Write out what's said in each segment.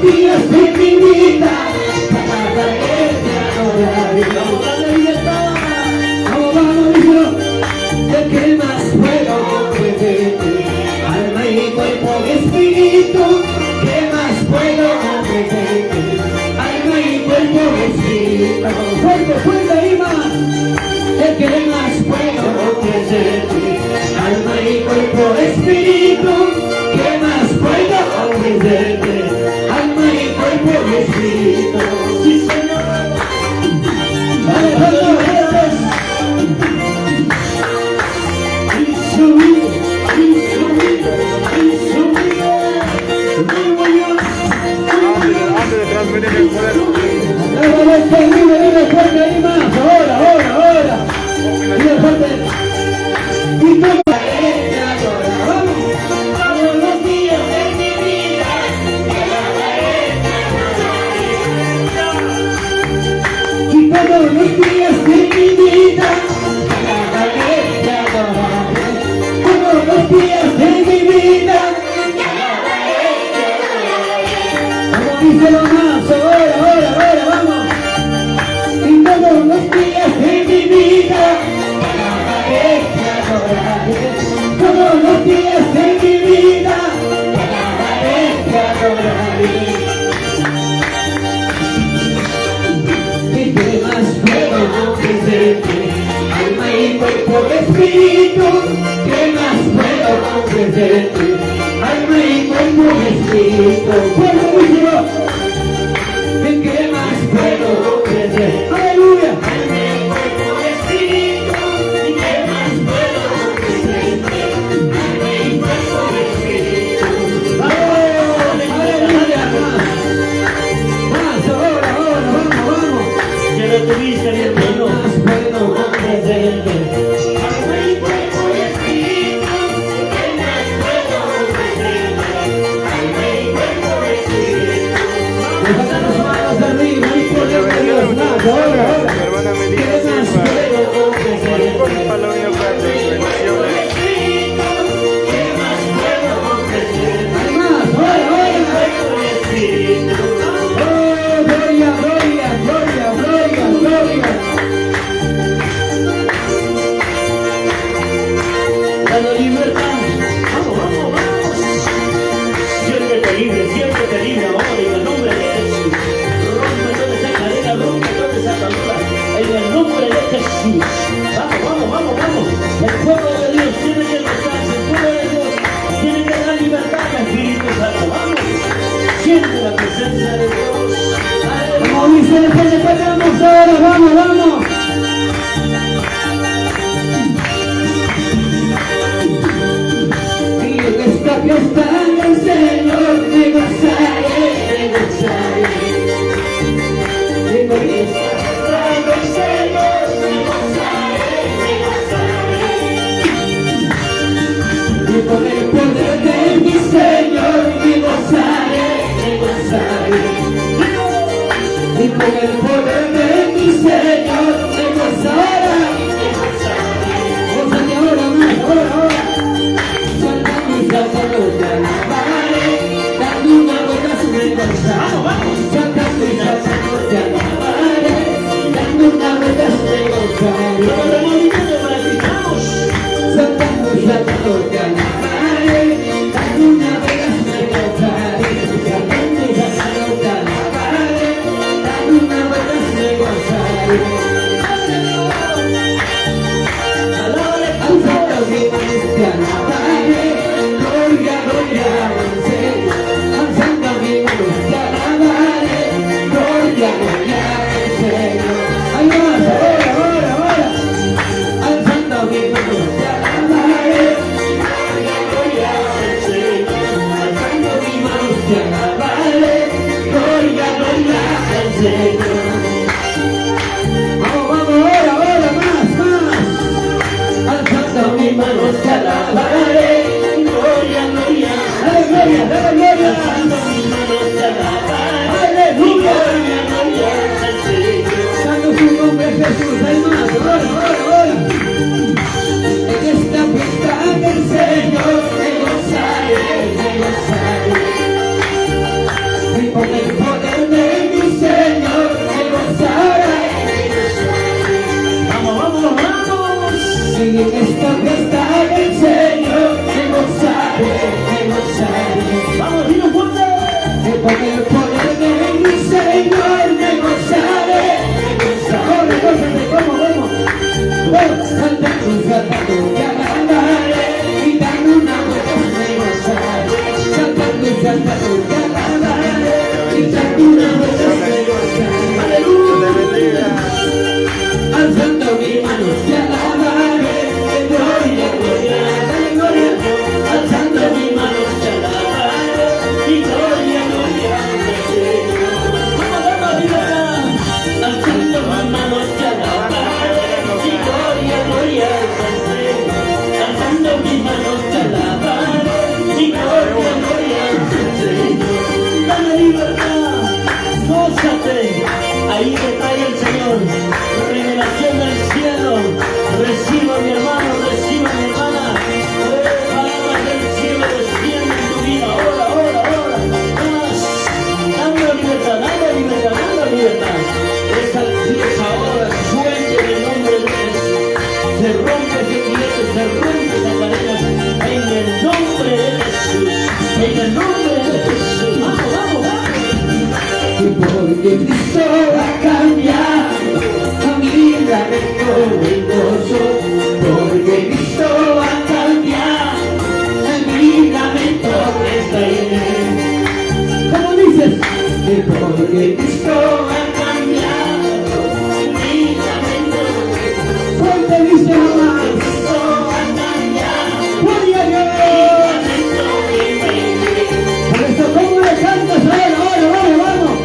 los días de mi vida, alabaré, te adoraré. Vamos a la libertad, vamos, díselo. ¿De qué más puedo ofrecerte? Alma y cuerpo y espíritu, ¿qué más puedo ofrecerte? Alma y cuerpo y espíritu. Fuerte, fuerte, ahí más. ¿De qué más puedo ofrecerte? Alma y cuerpo y espíritu, ¿qué más puedo ofrecerte? Alma y cuerpo y espíritu. Sí, Señor. Vale, vale, vale. Antes de transmitir el poder. Dime fuerte ahí más, ahora. Dime fuerte. Y tú te adoramos. Todos los días de mi vida, te alabaré, te adoraré. Y todos los días de mi vida, te alabaré, te adoraré. Todos los días de mi vida, te alabaré, te adoraré. Vamos, díselo más, ahora, vamos. Y todos los días de mi vida, te alabaré, te adoraré. Todos los días de mi vida, te alabaré, te adoraré. ¿Y qué más puedo ofrecerte? Alma y cuerpo y espíritu, ¿qué más puedo ofrecerte? Alma y cuerpo y espíritu. ¡Fuerte, ¿qué más puedo ofrecer? ¡Aleluya! Alma y cuerpo y espíritu, ¿y qué más puedo ofrecerte? Alma y cuerpo y espíritu. ¡Aleluya! Más, ahora, vamos. Ya lo tuviste, mi hermano. ¿Qué más puedo ofrecerte? Alma y cuerpo y espíritu, ¿qué más puedo ofrecerte? Alma y cuerpo y espíritu. Levanta las manos arriba y poder de Dios. Más, ahora. Hermana ¿Qué Melina más Silva. puedo ofrecerte? Palomino Carlos, bendiciones. ¿Qué más puedo ofrecerte? Más, ahora. Cuerpo y espíritu. ¡Oh, gloria! Dando libertad. Vamos. Siéntete libre ahora en el nombre de Jesús. Rompe toda esa cadena, rompe toda esa atadura en el nombre de Jesús. Vamos. El pueblo de Dios tiene que gozarse, el pueblo de Dios tiene que dar libertad al Espíritu Santo. Vamos. Siente la presencia de Dios. Como dice después de vamos ahora, vamos. Y en esta fiesta del Señor me gozaré. Y con esta fiesta del Señor me gozaré. Y con el poder de mi Señor me gozaré. Y con el poder de mi Señor me gozaré. Gózate ahora más, ahora. Saltando y saltando te alabaré. Dando una vuelta sobre el gozar. Saltando y saltando te alabaré. Dando una vuelta sobre el gozar. Saltando y saltando te alabaré. Dando una vuelta sobre el gozar. Saltando y saltando te alabaré. Dando una vuelta sobre el gozar. Alzando mi voz te alabaré. Gloria al Señor. Alzando mi voz te alabaré. Gloria al Señor. Ahí vas, ahora. Alzando mi voz te alabaré. Gloria al Señor. Alzando mi voz te alabaré. Gloria al Señor. Vamos, ahora, más. Alzando mi mano te alabaré. Gloria. Dale gloria. Alzando mis manos te alabaré. Aleluya. Gloria al Señor. Dando su nombre Jesús. Hay más. Ahora. En esta fiesta del Señor me gozaré. Y con porque Cristo ha cambiado a mi lamento en gozo, porque Cristo ha cambiado a mi lamento está en él. ¿Cómo dices? Porque Cristo ha cambiado mi lamento. Fuerte dice mamá. Cristo ha cambiado. Gloria a Dios. Por eso, ¿cómo le cantas ahora? Vamos.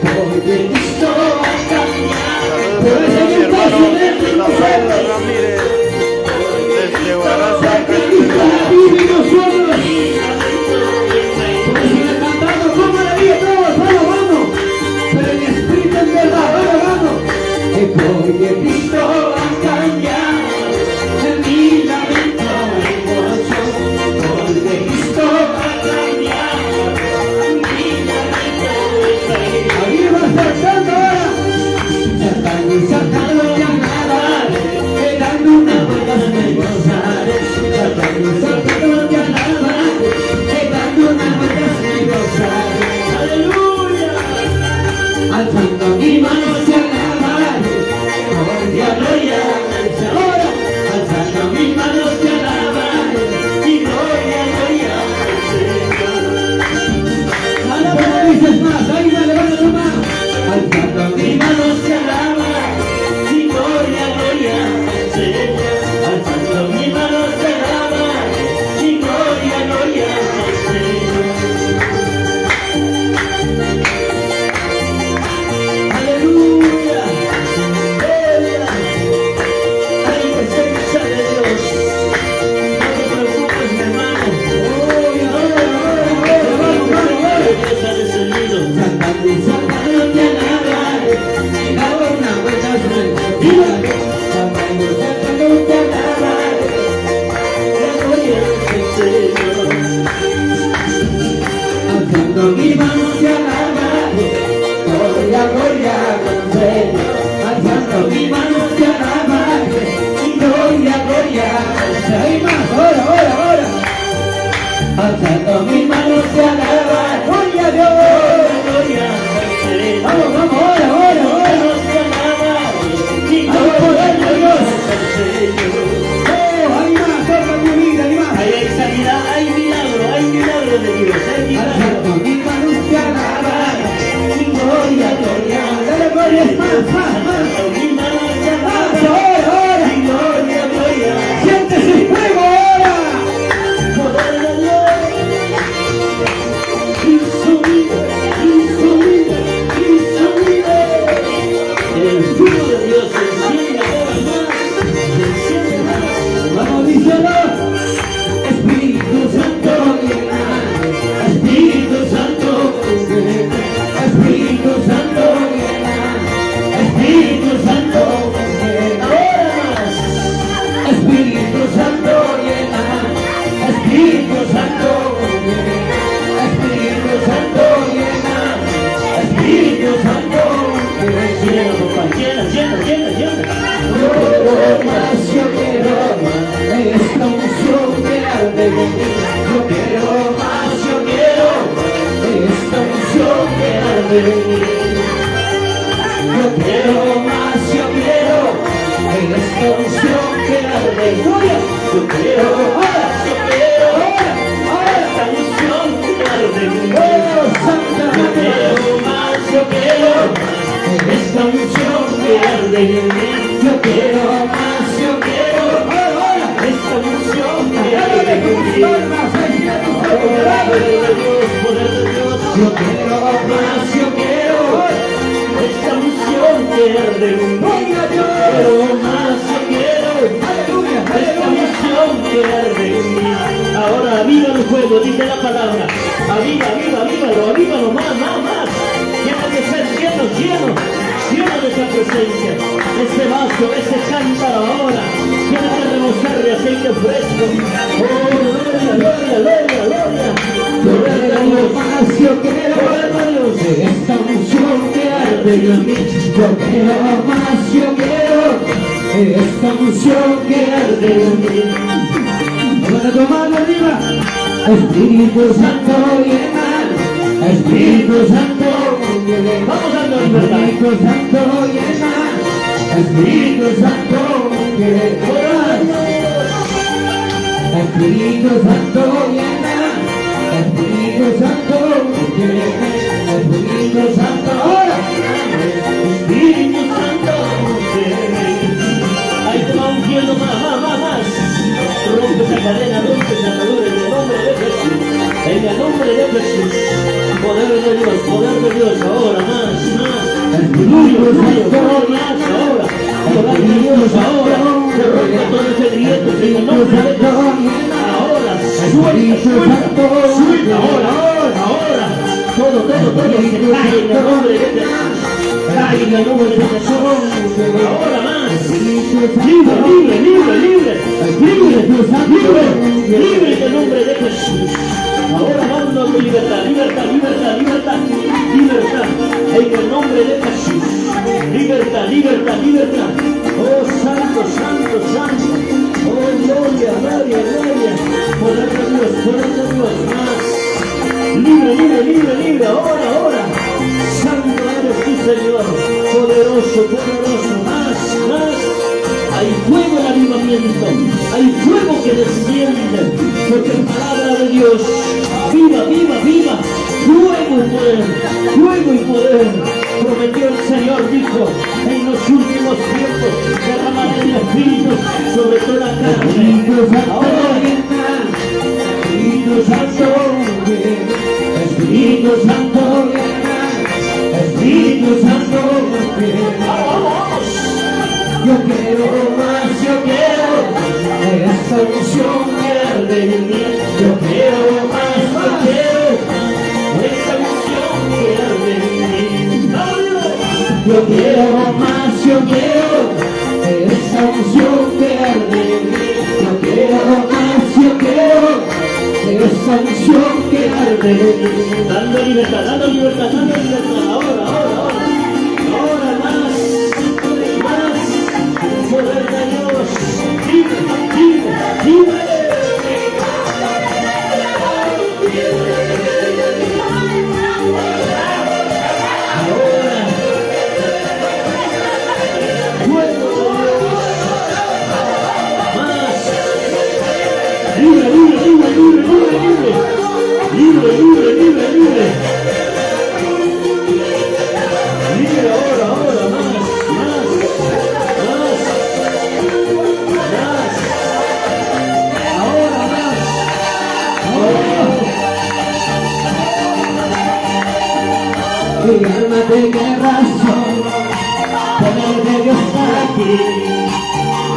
Porque Cristo ha cambiado. Por eso Mi yo hermano paso Rafael Ramírez, desde Guaraza, Cristo la vive en nosotros. Por eso le cantamos con maravilla todos. Vamos. Pero en espíritu en verdad. Vamos. Porque Cristo ha cambiado mi lamento en gozo, porque Cristo ha cambiado mi lamento en gozo. Ahí va saltando ahora, saltando ya nada, dando una vuelta me gozaré, saltando ya nada, dando una vuelta me gozaré. Aleluya, alzando mi mano hacia la mar, gloria, ahora, alzando mis manos te alaban, y gloria al Señor. Ahora no dices más, ahí me levanta tu mano. Alzando mis manos te alaban, y gloria al Señor. Alzando mis manos te alaban, y gloria al Señor. Aleluya. Hay presencia de Dios. No te preocupes, mi hermano. Dios ha descendido. Saltando y saltando te alaban, y daba una vuelta sobre el cielo. Saltando y saltando te alaban, la gloria del Señor. Alzando mi mano te alaban, gloria al Señor. Alzando mi mano te alaban, y gloria hay más, ahora. Alzando mi mano te alaban, gloria a Dios, vamos, ahora. Oh, hay más, toca tu vida, hay más. Hay sanidad, hay milagro de Dios, hay milagro. Alzando mi mano te alaban, y gloria, dale gloria, más. Mi mano se alaba, Ahora, y gloria. siéntese el fuego ahora. Poder de Dios. El fuego de Dios se enciende ahora más. Vamos, díselo. Espíritu Santo, llena. Espíritu Santo, llena. Espíritu Santo, llena. Espíritu Santo, llena. Ahora más. Espíritu Santo, llena. Espíritu Santo, llena. Espíritu Santo, llena. Espíritu Santo, Llena, papá, llena. quiero más, yo quiero más, esta unción que arde en mí. Yo quiero más, esta unción que arde en mí. Yo quiero más, esta unción que arde en mí. Yo quiero más, Esta unción que arde en mí. oh, Santa Yo quiero más, esta unción que arde en mí. yo quiero más, Esta unción que arde en mí. Poder de Dios. yo quiero más, Esta unción que arde en mí. Quiero más, aleluya, Esta unción que arde en mí. Ahora aviva el fuego, dice la palabra. Avívalo, más. Tiene que ser lleno de esa presencia. Ese vaso, ese cántaro ahora, tiene que rebosar de aceite fresco. Oh, gloria. yo quiero más, yo quiero esta unción que arde en mí. Yo quiero más, esta unción que arde en mí. Levanta tu mano arriba. Espíritu Santo, llena. Espíritu Santo, vamos dando libertad. Espíritu Santo llena, Espíritu Santo orar. Espíritu Santo llena, Espíritu Santo llena, Espíritu Santo ora. Espíritu Santo, ahí te va ungiendo más. Rompe esa cadena, rompe esa atadura en el nombre de Jesús. En el nombre de Jesús. Poder de Dios, ahora más. Espíritu Santo, más ahora. Poder de Dios, ahora. Se rompe todo ese grieto en el nombre de Jesús. Ahora, suelta, ahora. Todo se cae en el nombre de Jesús. Cae en el nombre de Jesús. Ahora más. Libre en el nombre de Jesús. Ahora vamos, libertad. En el nombre de Jesús. Libertad. Oh, santo. Oh, gloria. Poder de Dios. Más. Libre. Ahora. Santo eres tu Señor. Poderoso. Más. Hay fuego en avivamiento. Hay fuego que desciende. Porque la palabra de Dios. Viva. Fuego y poder. Prometió el Señor, dijo, en los últimos tiempos derramaré el Espíritu sobre toda carne. Espíritu Santo Ahora, llena, Espíritu Santo llena, Espíritu Santo llena, Espíritu Santo llena. vamos. Yo quiero más, esa unción que arde en mí. Yo quiero más, Esa unción que arde en mí. yo quiero más, esa unción que arde en mí. Yo quiero más, esa unción que arde en mí. Dando libertad. Ahora más. Poder de Dios. Libre. Libre ahora, más. Ahora más. Mi alma de guerra soy, poder de Dios aquí.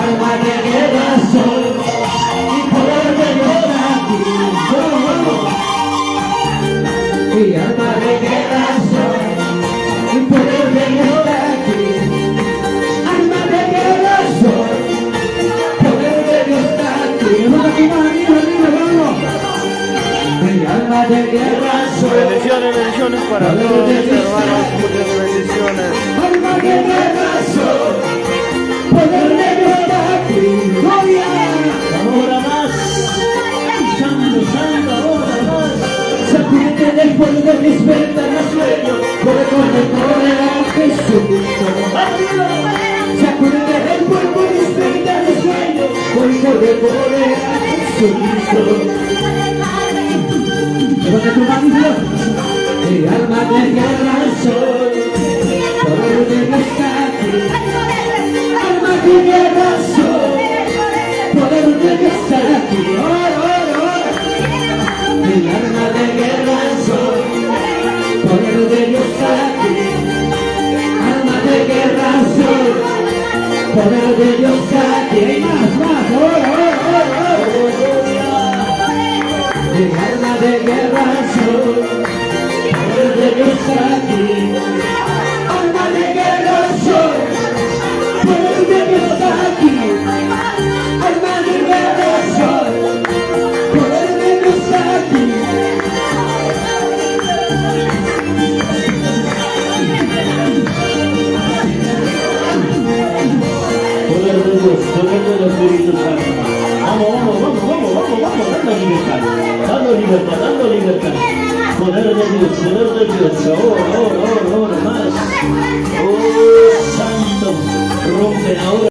Alma de guerra soy, y poder de Dios aquí. Mi alma de guerra soy, y poder de Dios aquí. Alma de guerra soy, poder de Dios aquí. Vamos. Mi alma de guerra soy. Bendiciones para todos mis hermanos, muchas bendiciones. Alma de guerra soy, poder de Dios aquí. Gloria. Ahora más. Santo, ahora más. Sacúdete del polvo de mis ventanas sueño, corre a Jesucristo. Sacúdete del polvo de mis ventanas sueño, corre a Jesucristo. Levanta tu mano y Dios. Mi alma de guerra soy, poder de Dios aquí. Alma de guerra soy, poder de Dios aquí. Mi alma de guerra soy, poder de Dios aquí. Alma de guerra soy, poder de Dios aquí. Más, Mi alma de guerra soy, poder de Dios aquí. Alma de guerra soy, poder de Dios aquí. Alma de guerra soy, poder de Dios aquí. Poder de Dios, poder del Espíritu Santo. Vamos, dando libertad. Poder de de Dios, ahora más. Oh, Santo, rompen ahora.